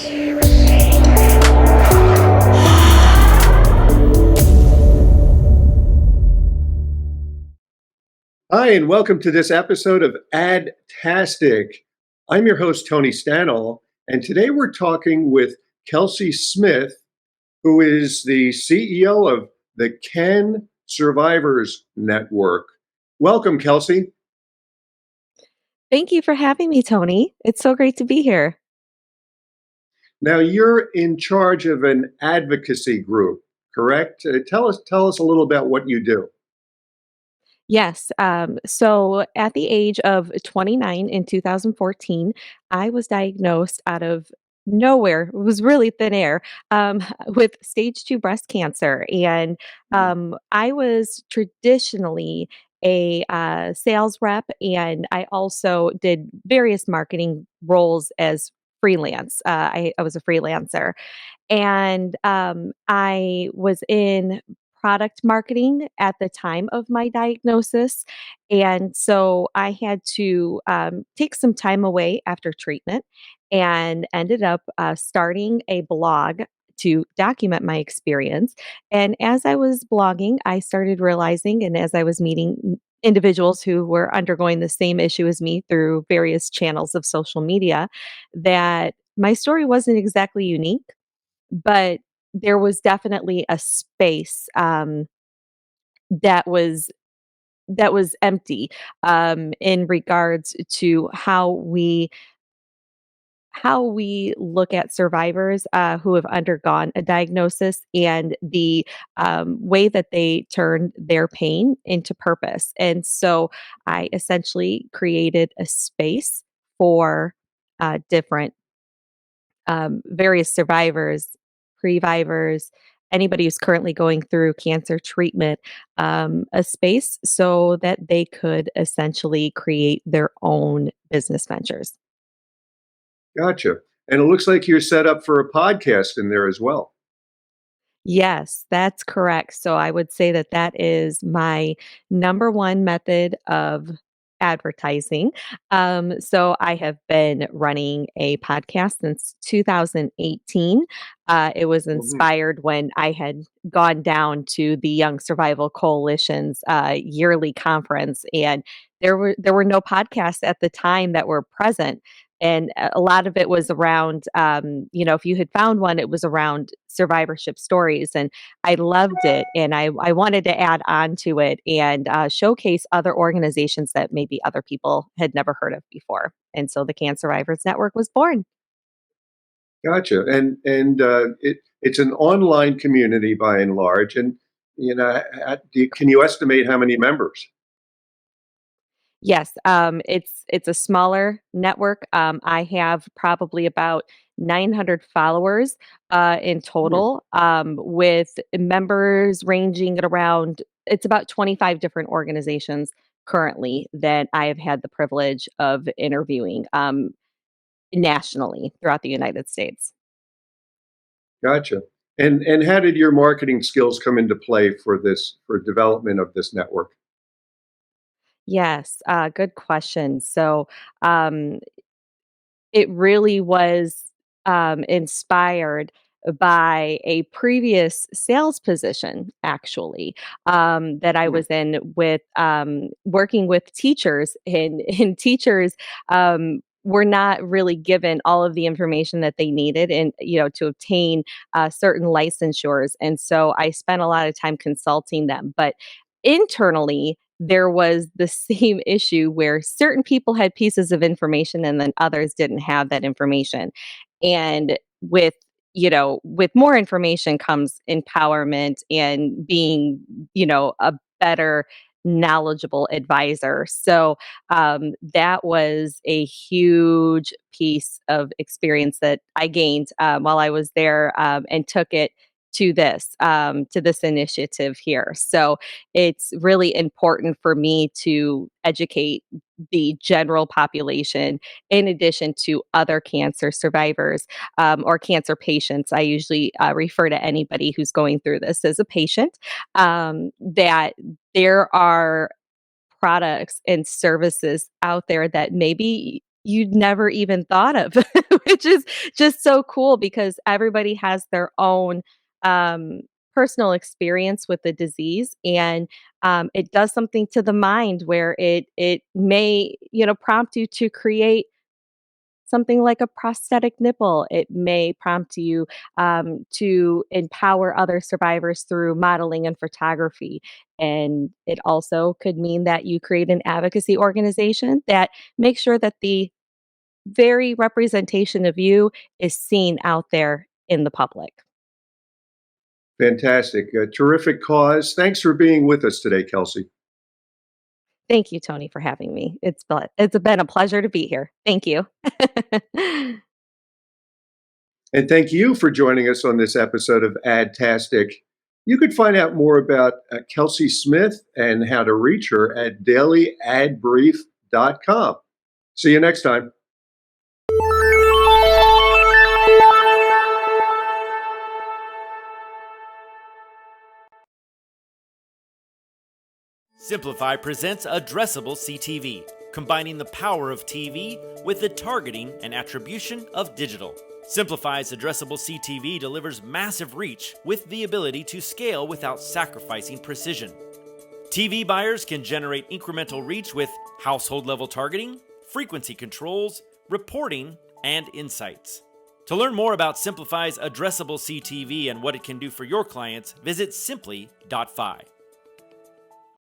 Hi, and welcome to this episode of AdTastic. I'm your host, Tony Stanall, and today we're talking with Kelsey Smith, who is the CEO of the CanSurvivor's Network. Welcome, Kelsey. Thank you for having me, Tony. It's so great to be here. Now, you're in charge of an advocacy group, correct? Tell us a little about what you do. Yes. So at the age of 29 in 2014, I was diagnosed out of nowhere. It was really thin air with stage 2 breast cancer. And Mm. I was traditionally a sales rep, and I also did various marketing roles as freelance. I was a freelancer. And I was in product marketing at the time of my diagnosis. And so I had to take some time away after treatment and ended up starting a blog to document my experience. And as I was blogging, I started realizing, and as I was meeting individuals who were undergoing the same issue as me through various channels of social media, that my story wasn't exactly unique, but there was definitely a space, that was empty, in regards to how we look at survivors, who have undergone a diagnosis, and the, way that they turn their pain into purpose. And so I essentially created a space for, different various survivors, previvors, anybody who's currently going through cancer treatment, a space so that they could essentially create their own business ventures. Gotcha. And it looks like you're set up for a podcast in there as well. Yes, that's correct. So I would say that that is my number one method of advertising. So I have been running a podcast since 2018. It was Mhm. inspired when I had gone down to the Young Survival Coalition's yearly conference, and there were no podcasts at the time that were present. And a lot of it was around, if you had found one, it was around survivorship stories. And I loved it. And I wanted to add on to it and showcase other organizations that maybe other people had never heard of before. And so the Can Survivors Network was born. Gotcha. And it's an online community by and large. And can you estimate how many members? Yes, it's a smaller network. I have probably about 900 followers in Hmm. total, with members ranging at around. It's about 25 different organizations currently that I have had the privilege of interviewing nationally throughout the United States. Gotcha. And how did your marketing skills come into play for development of this network? Yes, good question. So, um, it really was, inspired by a previous sales position, actually, that I Hmm. was in with, working with teachers, and teachers, were not really given all of the information that they needed and, to obtain, certain licensures, and so I spent a lot of time consulting them, but internally, there was the same issue where certain people had pieces of information and then others didn't have that information. And with more information comes empowerment and being, a better knowledgeable advisor. So that was a huge piece of experience that I gained while I was there, and took it to this initiative here. So it's really important for me to educate the general population in addition to other cancer survivors, or cancer patients. I usually refer to anybody who's going through this as a patient, that there are products and services out there that maybe you'd never even thought of, which is just so cool because everybody has their own um, personal experience with the disease, and it does something to the mind where it may prompt you to create something like a prosthetic nipple. It may prompt you to empower other survivors through modeling and photography. And it also could mean that you create an advocacy organization that makes sure that the very representation of you is seen out there in the public. Fantastic. A terrific cause. Thanks for being with us today, Kelsey. Thank you, Tony, for having me. It's been a pleasure to be here. Thank you. And thank you for joining us on this episode of AdTastic. You could find out more about Kelsey Smith and how to reach her at dailyadbrief.com. See you next time. Simplify presents Addressable CTV, combining the power of TV with the targeting and attribution of digital. Simplify's Addressable CTV delivers massive reach with the ability to scale without sacrificing precision. TV buyers can generate incremental reach with household-level targeting, frequency controls, reporting, and insights. To learn more about Simplify's Addressable CTV and what it can do for your clients, visit simply.fi.